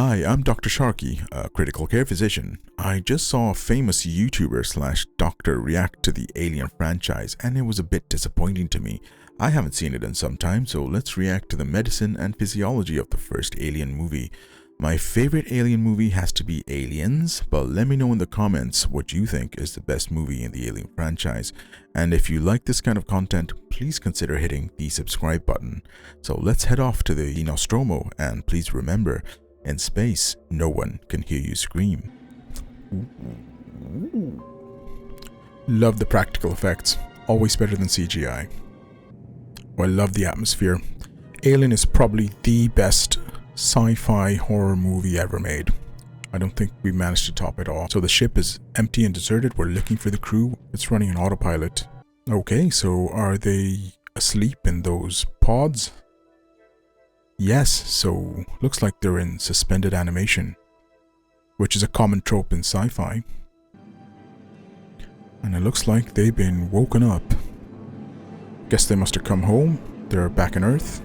Hi, I'm Dr. Sharky, a critical care physician. I just saw a famous YouTuber slash doctor react to the Alien franchise and it was a bit disappointing to me. I haven't seen it in some time, so let's react to the medicine and physiology of the first Alien movie. My favorite Alien movie has to be Aliens, but let me know in the comments what you think is the best movie in the Alien franchise. And if you like this kind of content, please consider hitting the subscribe button. So let's head off to the Nostromo, and please remember, in space, no one can hear you scream. Love the practical effects, always better than CGI. I love the atmosphere. Alien is probably the best sci-fi horror movie ever made. I don't think we managed to top it all. So the ship is empty and deserted. We're looking for the crew. It's running on autopilot. Okay, so are they asleep in those pods? Yes, so looks like they're in suspended animation, which is a common trope in sci-fi. And it looks like they've been woken up. Guess they must have come home. They're back on Earth.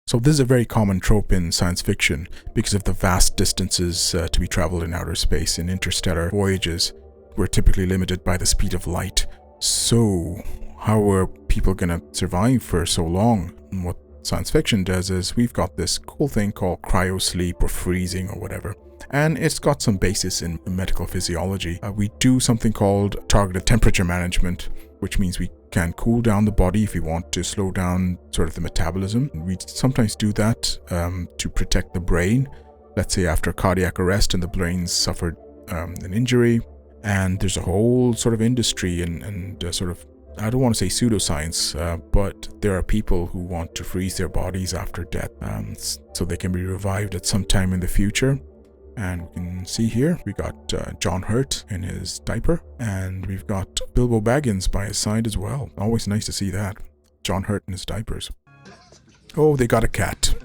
So this is a very common trope in science fiction because of the vast distances to be traveled in outer space. In interstellar voyages, we're typically limited by the speed of light. So how are people going to survive for so long? And what science fiction does is we've got this cool thing called cryosleep or freezing or whatever. And it's got some basis in medical physiology. We do something called targeted temperature management, which means we can cool down the body if we want to slow down sort of the metabolism. We sometimes do that to protect the brain. Let's say after cardiac arrest and the brain's suffered an injury, and there's a whole sort of industry and sort of, I don't want to say pseudoscience, but there are people who want to freeze their bodies after death so they can be revived at some time in the future. And we can see here, we got John Hurt in his diaper, and we've got Bilbo Baggins by his side as well. Always nice to see that. John Hurt in his diapers. Oh, they got a cat.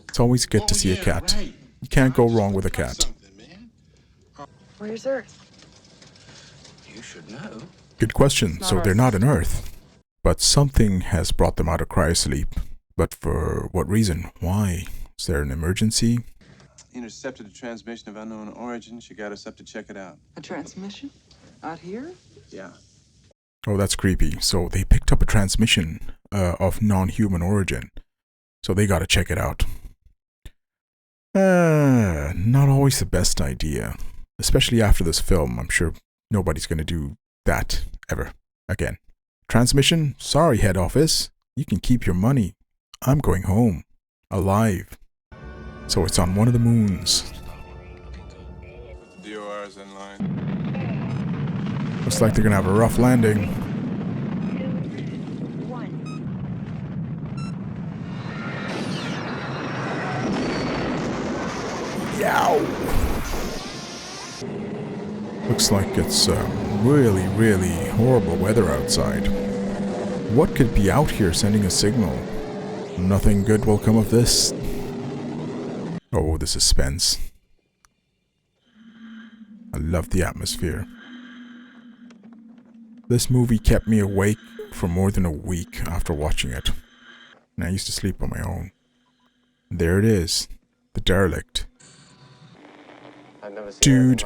It's always good to see a cat. You can't go wrong with a cat. Where's Earth? You should know. Good question. So they're not on Earth, but something has brought them out of cryosleep. But for what reason? Why? Is there an emergency? Intercepted a transmission of unknown origin. She got us up to check it out. A transmission? Out here? Yeah. Oh, that's creepy. So they picked up a transmission of non-human origin. So they got to check it out. Not always the best idea. Especially after this film. I'm sure nobody's going to do that ever again. Transmission? Sorry, head office. You can keep your money. I'm going home. Alive. So it's on one of the moons. DOR's in line. Looks like they're gonna have a rough landing. Yow! Looks like it's really, really horrible weather outside. What could be out here sending a signal? Nothing good will come of this. Oh, the suspense. I love the atmosphere. This movie kept me awake for more than a week after watching it. And I used to sleep on my own. There it is. The Derelict. Dude,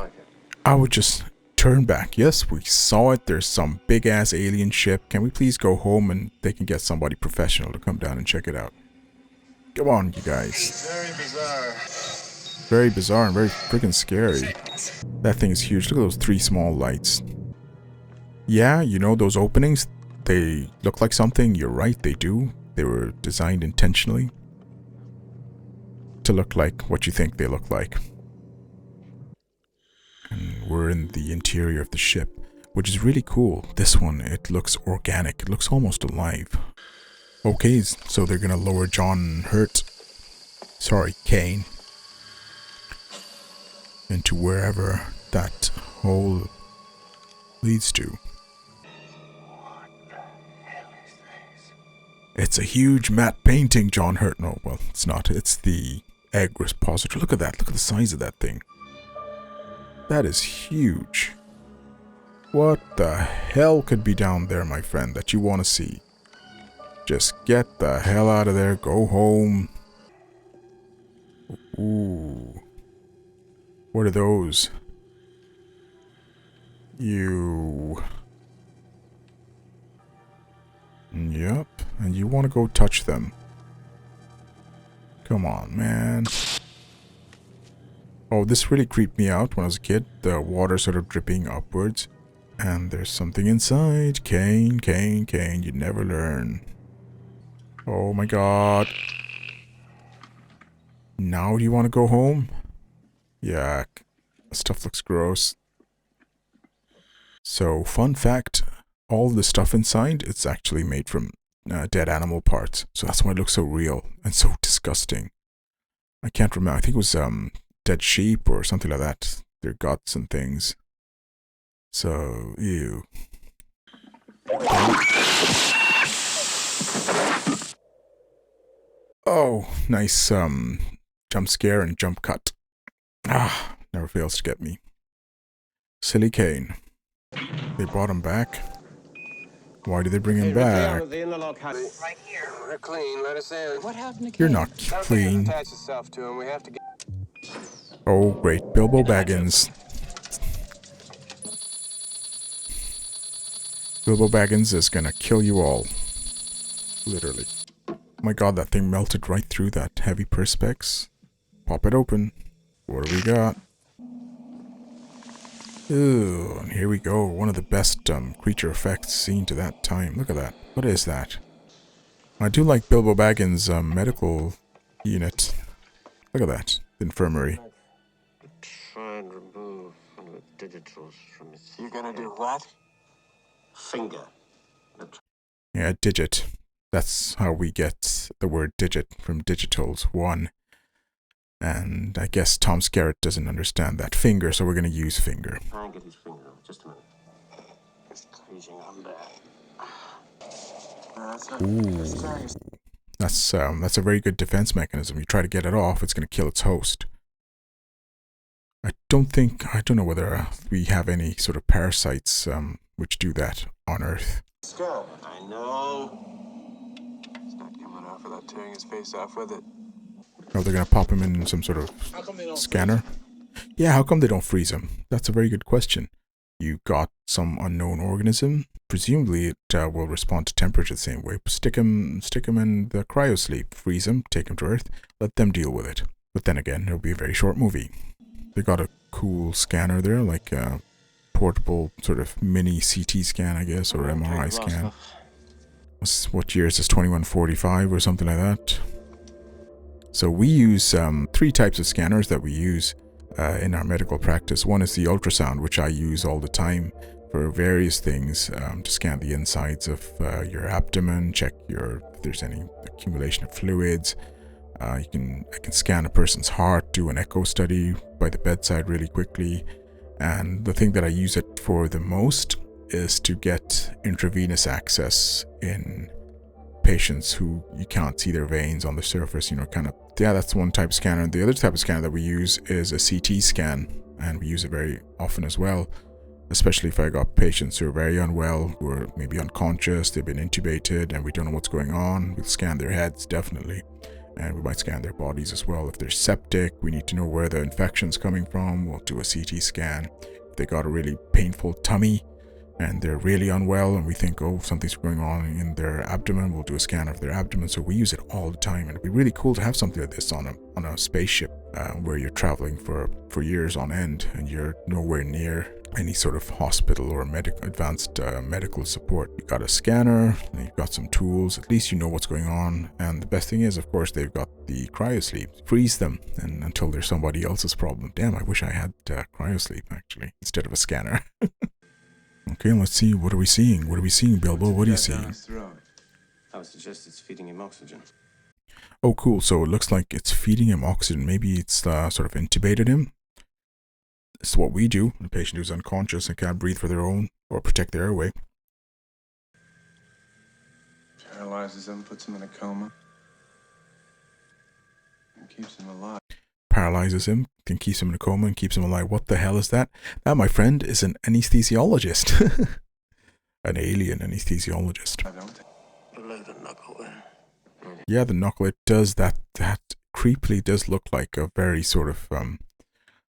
I would just turn back. Yes, we saw it. There's some big ass alien ship. Can we please go home and they can get somebody professional to come down and check it out? Come on, you guys. Very bizarre. Very bizarre and very freaking scary. That thing is huge. Look at those 3 small lights. Yeah, you know those openings? They look like something. You're right, they do. They were designed intentionally to look like what you think they look like. And we're in the interior of the ship, which is really cool. This one, it looks organic. It looks almost alive. Okay, so they're gonna lower Kane, into wherever that hole leads to. What the hell is this? It's a huge matte painting, John Hurt. No, well, it's not. It's the egg repository. Look at that. Look at the size of that thing. That is huge. What the hell could be down there, my friend, that you want to see? Just get the hell out of there. Go home. Ooh. What are those? You... Yep. And you want to go touch them. Come on, man. Oh, this really creeped me out when I was a kid. The water sort of dripping upwards. And there's something inside. Kane, Kane, Kane. You never learn. Oh my god. Now do you want to go home? Yuck. Stuff looks gross. So, fun fact. All the stuff inside, it's actually made from dead animal parts. So that's why it looks so real and so disgusting. I can't remember. I think it was dead sheep or something like that. Their guts and things. So, ew. Oh, nice jump scare and jump cut. Ah, never fails to get me. Silly Kane. They brought him back. Why did they bring him back? Right here. We're clean. Let us in. What happened to Kane? You're not clean. Attach yourself to him. We have to get... Oh, great. Bilbo Baggins. Bilbo Baggins is gonna kill you all. Literally. Oh my god, that thing melted right through that heavy perspex. Pop it open. What do we got? Ooh, and here we go. One of the best creature effects seen to that time. Look at that. What is that? I do like Bilbo Baggins' medical unit. Look at that. The infirmary. Try and remove one of the digitals from his... You're gonna do what? finger. Yeah, digit. That's how we get the word digit from digitals. One. And I guess Tom Skerritt doesn't understand that finger, so we're going to use finger. Try and get his finger off. Just a minute. It's freezing on there. Ooh. That's a very good defense mechanism. You try to get it off, it's going to kill its host. I don't know whether we have any sort of parasites which do that on Earth. Skerritt, I know. It's not coming off without tearing his face off with it. Oh, they're going to pop him in some sort of scanner? Yeah, how come they don't freeze him? That's a very good question. You got some unknown organism. Presumably it will respond to temperature the same way. Stick him in the cryosleep. Freeze him, take him to Earth. Let them deal with it. But then again, it'll be a very short movie. They got a cool scanner there, like a portable sort of mini CT scan, I guess, or MRI scan. What year is this? 2145 or something like that? So we use 3 types of scanners that we use in our medical practice. One is the ultrasound, which I use all the time for various things, to scan the insides of your abdomen, check if there's any accumulation of fluids. I can scan a person's heart, do an echo study by the bedside really quickly. And the thing that I use it for the most is to get intravenous access in patients who you can't see their veins on the surface, that's one type of scanner. The other type of scanner that we use is a CT scan, and we use it very often as well, especially if I got patients who are very unwell, who are maybe unconscious, they've been intubated, and we don't know what's going on. We'll scan their heads, definitely, and we might scan their bodies as well. If they're septic, we need to know where the infection's coming from, we'll do a CT scan. If they got a really painful tummy, and they're really unwell and we think, oh, something's going on in their abdomen, we'll do a scan of their abdomen. So we use it all the time, and it'd be really cool to have something like this on a spaceship where you're traveling for years on end and you're nowhere near any sort of hospital or advanced medical support. You've got a scanner, and you've got some tools, at least you know what's going on. And the best thing is, of course, they've got the cryosleep. Freeze them and until there's somebody else's problem. Damn, I wish I had cryosleep actually instead of a scanner. Okay, let's see. What are we seeing? What are we seeing, Bilbo? What are you seeing? I would suggest it's feeding him oxygen. Oh, cool. So it looks like it's feeding him oxygen. Maybe it's sort of intubated him. This is what we do. The patient who's unconscious and can't breathe for their own or protect their airway. Paralyzes him, puts him in a coma. And keeps him alive. Paralyzes him, then keeps him in a coma and keeps him alive. What the hell is that? That, my friend, is an anesthesiologist. An alien anesthesiologist. I don't think. Below the knuckle there. Yeah, the knuckle, it does that. That creepily does look like a very sort of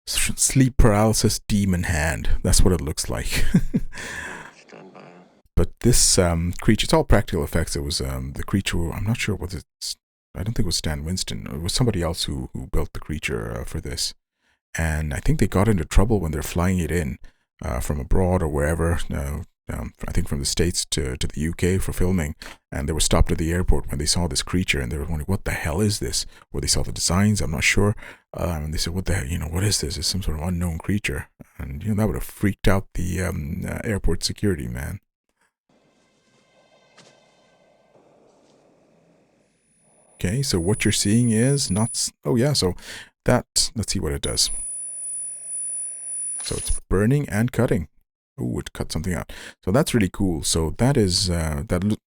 sleep paralysis demon hand. That's what it looks like. Stand by. But this creature, it's all practical effects. It was the creature, I'm not sure what it's, I don't think it was Stan Winston. It was somebody else who built the creature for this. And I think they got into trouble when they're flying it in from abroad or wherever. I think from the States to the UK for filming. And they were stopped at the airport when they saw this creature and they were wondering, what the hell is this? Or they saw the designs, I'm not sure. And they said, what the hell, what is this? It's some sort of unknown creature. And, that would have freaked out the airport security, man. Okay, so what you're seeing is not... Oh, yeah, so that... Let's see what it does. So it's burning and cutting. Oh, it cut something out. So that's really cool. So that is...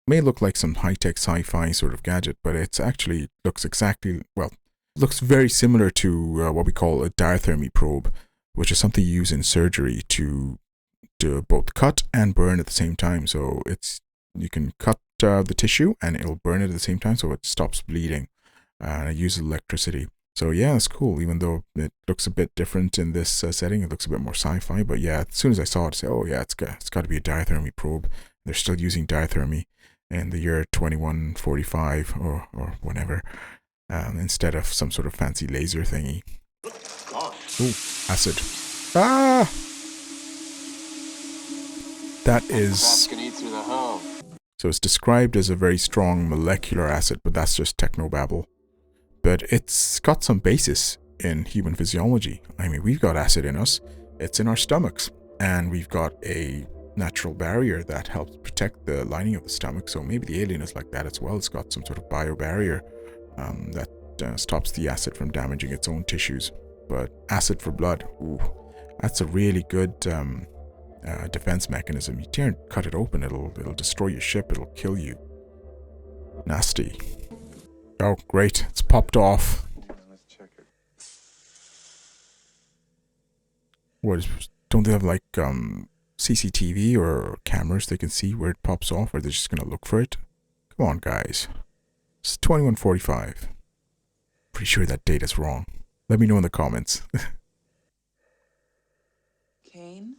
may look like some high-tech sci-fi sort of gadget, but it's actually looks exactly... Well, looks very similar to what we call a diathermy probe, which is something you use in surgery to both cut and burn at the same time. So it's... You can cut the tissue and it'll burn it at the same time, so it stops bleeding, and it uses electricity. So yeah, it's cool, even though it looks a bit different in this setting. It looks a bit more sci-fi, but yeah, as soon as I saw it, I said, oh yeah, it's got to be a diathermy probe. They're still using diathermy in the year 2145 or whenever, instead of some sort of fancy laser thingy. Ooh, acid. Ah! That is... Can eat through the hull. So it's described as a very strong molecular acid, but that's just technobabble. But it's got some basis in human physiology. I mean, we've got acid in us. It's in our stomachs. And we've got a natural barrier that helps protect the lining of the stomach. So maybe the alien is like that as well. It's got some sort of biobarrier that stops the acid from damaging its own tissues. But acid for blood, ooh, that's a really good... defense mechanism. You can't cut it open, it'll destroy your ship, it'll kill you. Nasty. Oh, great, it's popped off. Let's check it. What is... Don't they have like CCTV or cameras they can see where it pops off, or they're just gonna look for it? Come on, guys. It's 2145. Pretty sure that date is wrong. Let me know in the comments. Kane?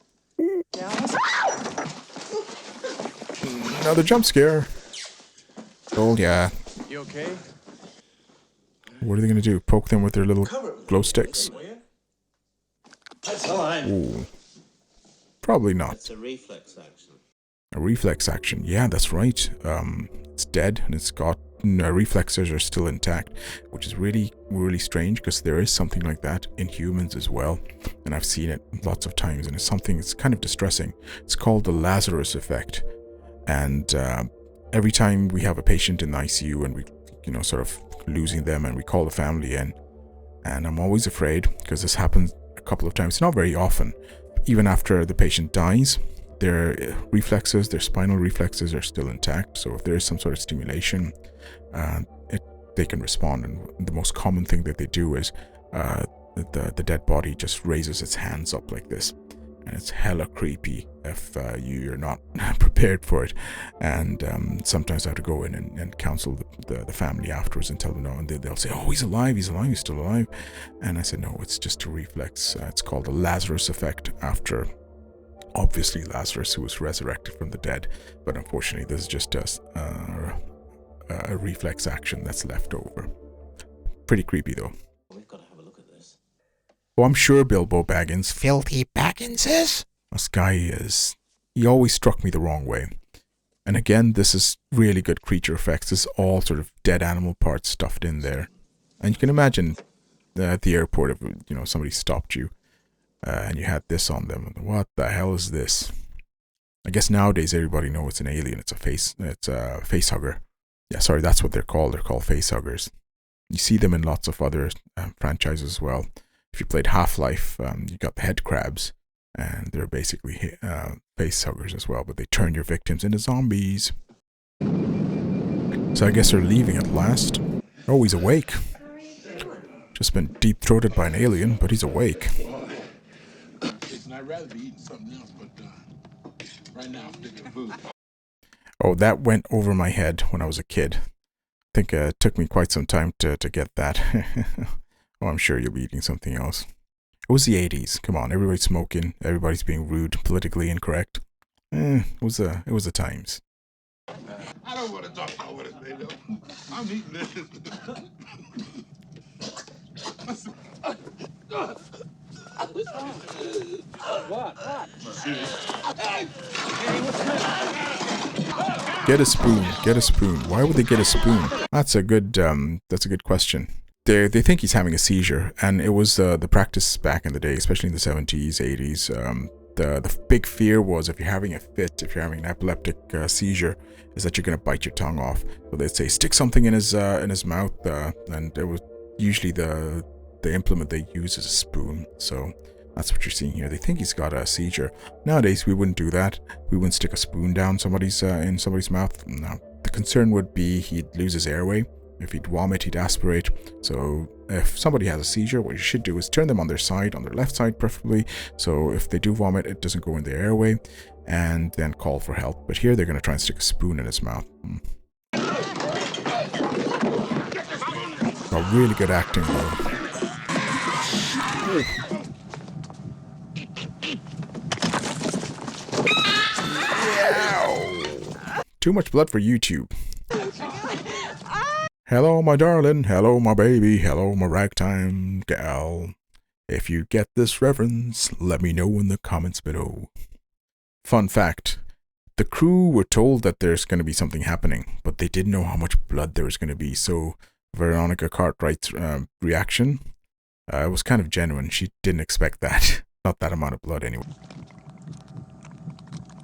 Another jump scare. Oh yeah. You okay? What are they gonna do? Poke them with their little glow sticks? That's fine. Ooh. Probably not. It's a reflex action. A reflex action. Yeah, that's right. It's dead and it's got reflexes are still intact, which is really, really strange because there is something like that in humans as well. And I've seen it lots of times, and it's kind of distressing. It's called the Lazarus effect. And every time we have a patient in the ICU and we, sort of losing them, and we call the family in, and I'm always afraid because this happens a couple of times, not very often. Even after the patient dies, their reflexes, their spinal reflexes are still intact. So if there is some sort of stimulation, they can respond. And the most common thing that they do is the dead body just raises its hands up like this. And it's hella creepy if you're not prepared for it. And sometimes I have to go in and counsel the family afterwards and tell them no. And they'll say, oh, he's alive, he's still alive. And I said, no, it's just a reflex. It's called the Lazarus effect, after obviously Lazarus, who was resurrected from the dead. But unfortunately, this is just a reflex action that's left over. Pretty creepy though. We've got to have a look at this. Oh, I'm sure Bilbo Baggins, filthy Bagginses, this guy is, he always struck me the wrong way. And again, this is really good creature effects. This is all sort of dead animal parts stuffed in there. And you can imagine at the airport, if somebody stopped you and you had this on them. What the hell is this? I guess nowadays everybody knows it's an alien. It's a face hugger. Yeah, sorry, that's what they're called. They're called face huggers. You see them in lots of other franchises as well. If you played Half-Life, you got the head crabs, and they're basically face huggers as well, but they turn your victims into zombies. So I guess they're leaving at last. Oh, he's awake. Just been deep-throated by an alien, but he's awake. I'd rather be eating something else, but right now I'm thinking food. Oh, that went over my head when I was a kid. think it took me quite some time to get that. Oh, I'm sure you'll be eating something else. It was the 80s. Come on, everybody's smoking. Everybody's being rude, politically incorrect. It was the times. I don't want to talk about what it's made of. I'm eating this. Get a spoon. Get a spoon. Why would they get a spoon? That's a good question. They think he's having a seizure, and it was the practice back in the day, especially in the 70s, 80s. The big fear was if you're having a fit, if you're having an epileptic seizure, is that you're gonna bite your tongue off. So they'd say stick something in his mouth, and it was usually the implement they use is a spoon. So that's what you're seeing here. They think he's got a seizure. Nowadays we wouldn't do that. We wouldn't stick a spoon down somebody's in somebody's mouth. No. The concern would be he'd lose his airway. If he'd vomit, he'd aspirate. So if somebody has a seizure, what you should do is turn them on their side, on their left side preferably. So if they do vomit, it doesn't go in their airway, and then call for help. But here they're going to try and stick a spoon in his mouth. Oh, really good acting though. Too much blood for YouTube. Hello, my darling. Hello, my baby. Hello, my ragtime gal. If you get this reference, let me know in the comments below. Fun fact. The crew were told that there's going to be something happening, but they didn't know how much blood there was going to be. So Veronica Cartwright's reaction was kind of genuine. She didn't expect that. Not that amount of blood anyway.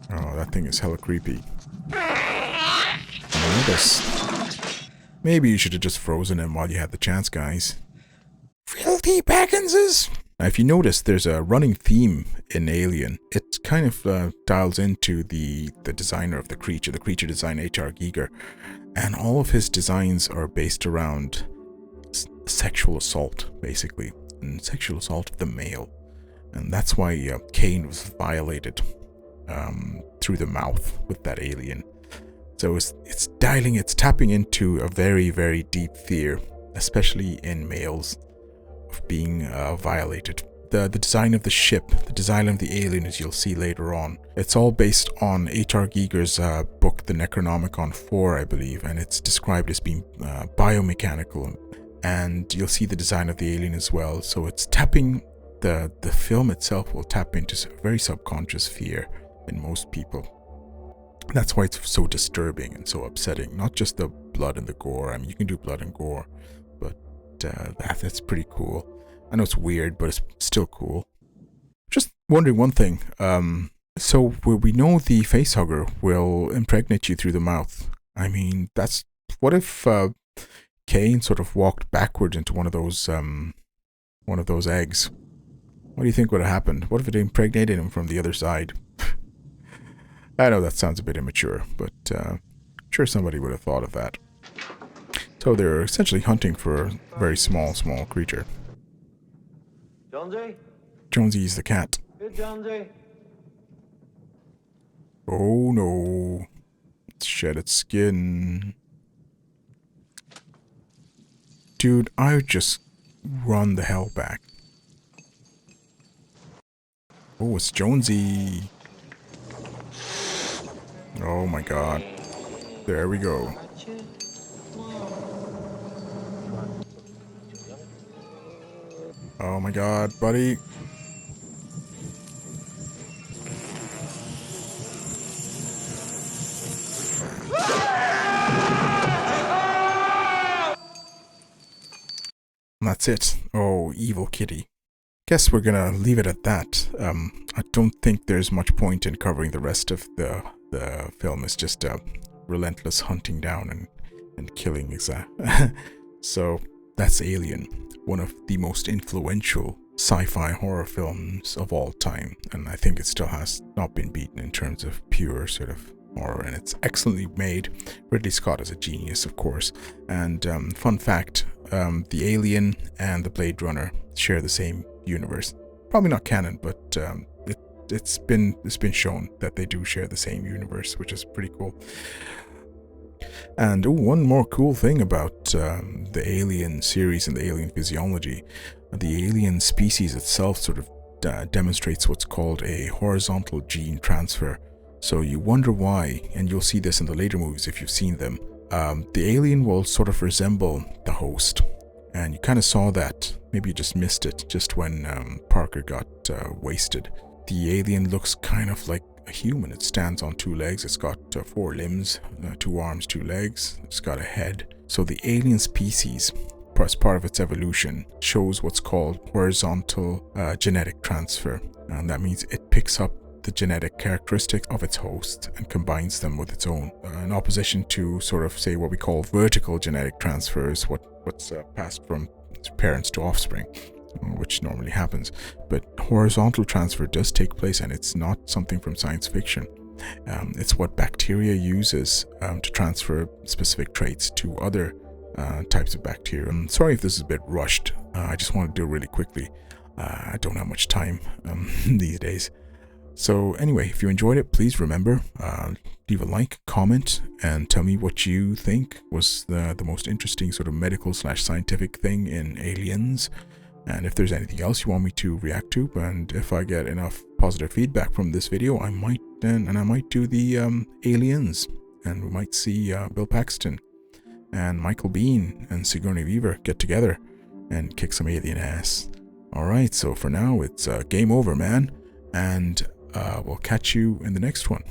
Oh, that thing is hella creepy. This. Maybe you should have just frozen him while you had the chance, guys. Filthy Bagginses! Now, if you notice, there's a running theme in Alien. It kind of dials into the designer of the creature design, H.R. Giger. And all of his designs are based around sexual assault, basically. And sexual assault of the male. And that's why Kane was violated through the mouth with that alien. So it's tapping into a very, very deep fear, especially in males, of being violated. The design of the ship, the design of the alien, as you'll see later on, it's all based on H.R. Giger's book, The Necronomicon 4, I believe, and it's described as being biomechanical. And you'll see the design of the alien as well. So it's tapping, the film itself will tap into very subconscious fear in most people. That's why it's so disturbing and so upsetting. Not just the blood and the gore. I mean, you can do blood and gore, but that's pretty cool. I know it's weird, but it's still cool. Just wondering one thing. So we know the facehugger will impregnate you through the mouth. I mean, what if Kane sort of walked backwards into one of those eggs? What do you think would have happened? What if it impregnated him from the other side? I know that sounds a bit immature, but I'm sure somebody would have thought of that. So they're essentially hunting for a very small creature. Jonesy? Jonesy's the cat. Hey, Jonesy. Oh no. It's shed its skin. Dude, I would just run the hell back. Oh, it's Jonesy. Oh my god. There we go. Oh my god, buddy. And that's it. Oh, evil kitty. Guess we're gonna leave it at that. I don't think there's much point in covering the rest of the film. It's just relentless hunting down and killing. So that's Alien, one of the most influential sci-fi horror films of all time, and I think it still has not been beaten in terms of pure sort of horror, and it's excellently made. Ridley Scott is a genius, of course. And fun fact, the Alien and the Blade Runner share the same universe. Probably not canon, but it's been shown that they do share the same universe, which is pretty cool. And one more cool thing about the Alien series and the Alien physiology, the alien species itself sort of demonstrates what's called a horizontal gene transfer. So you wonder why, and you'll see this in the later movies if you've seen them. The alien will sort of resemble the host, and you kind of saw that. Maybe you just missed it just when Parker got wasted. The alien looks kind of like a human. It stands on 2 legs. It's got 4 limbs, 2 arms, 2 legs. It's got a head. So the alien species, as part of its evolution, shows what's called horizontal genetic transfer. And that means it picks up the genetic characteristics of its host and combines them with its own, in opposition to sort of, say, what we call vertical genetic transfers, what's passed from parents to offspring, which normally happens. But horizontal transfer does take place, and it's not something from science fiction. It's what bacteria uses to transfer specific traits to other types of bacteria. I'm sorry if this is a bit rushed. I just want to do it really quickly. I don't have much time these days. So anyway, if you enjoyed it, please remember, leave a like, comment, and tell me what you think was the most interesting sort of medical/scientific thing in Aliens. And if there's anything else you want me to react to, and if I get enough positive feedback from this video, I might do the Aliens, and we might see Bill Paxton and Michael Biehn and Sigourney Weaver get together and kick some alien ass. Alright, so for now, it's game over, man, and we'll catch you in the next one.